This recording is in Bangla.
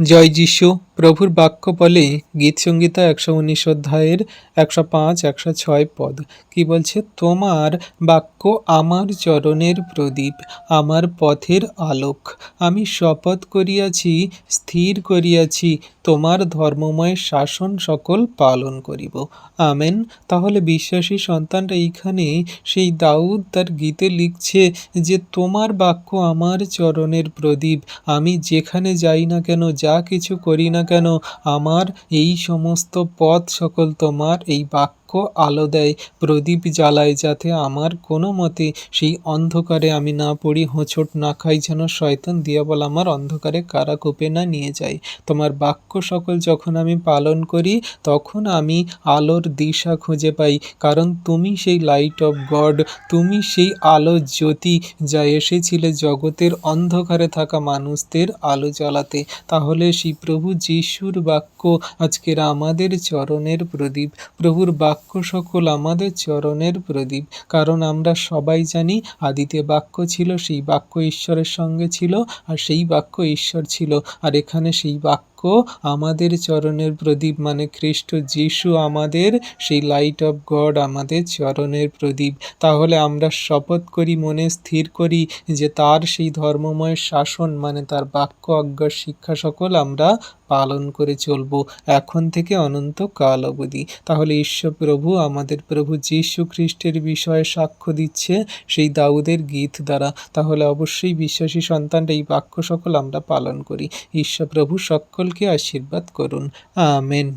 জয় যিশু। প্রভুর বাক্য বলে গীত সংহিতা ১১৯ অধ্যায়ের ১০৫ ১০৬ পদ কি বলছে? তোমার বাক্য আমার চরণের প্রদীপ, আমার পথের আলোক। আমি শপথ করিয়াছি, স্থির করিয়াছি, তোমার ধর্মময় শাসন সকল পালন করিব। আমেন। তাহলে বিশ্বাসী সন্তানরা এইখানে সেই দাউদ তার গীতে লিখছে যে তোমার বাক্য আমার চরণের প্রদীপ। আমি যেখানে যাই না কেন, যা কিছু করি না কেন, আমার এই সমস্ত পথ সকল তোমার এই বাক্য আলো দেয়, প্রদীপ জ্বালায়, যাতে আমার কোনো মতে সেই অন্ধকারে আমি না পড়ি, হোঁচট না খাই, যেন শয়তান দিয়াবল আমার অন্ধকারে কারাকূপে না নিয়ে যায়। তোমার বাক্য সকল যখন আমি পালন করি, তখন আমি আলোর দিশা খুঁজে পাই, কারণ তুমি সেই লাইট অফ গড, তুমি সেই আলো জ্যোতি, যা এসেছিলে জগতের অন্ধকারে থাকা মানুষদের আলো জ্বালাতে। তাহলে সেই প্রভু যিশুর বাক্য আজকের আমাদের চরণের প্রদীপ। প্রভুর বাক্য সকল আমাদের চরণের প্রদীপ, কারণ আমরা সবাই জানি আদিতে বাক্য ছিল, সেই বাক্য ঈশ্বরের সঙ্গে ছিল, আর সেই বাক্য ঈশ্বর ছিল। আর এখানে সেই বাক্য আমাদের চরণের প্রদীপ, মানে খ্রিস্ট যিশু আমাদের সেই লাইট অফ গড, আমাদের চরণের প্রদীপ। তাহলে আমরা শপথ করি, মনে স্থির করি যে তার সেই ধর্মময় শাসন, মানে তার বাক্য আজ্ঞা শিক্ষা সকল আমরা পালন করে চলব এখন থেকে অনন্তকাল অবধি। তাহলে ঈশ্বর প্রভু আমাদের প্রভু যীশু খ্রিস্টের বিষয়ে সাক্ষ্য দিচ্ছে সেই দাউদের গীত দ্বারা। তাহলে অবশ্যই বিশ্বাসী সন্তানরা এই বাক্য সকল আমরা পালন করি। ঈশ্বর প্রভু সকলকে আশীর্বাদ করুন। আমেন।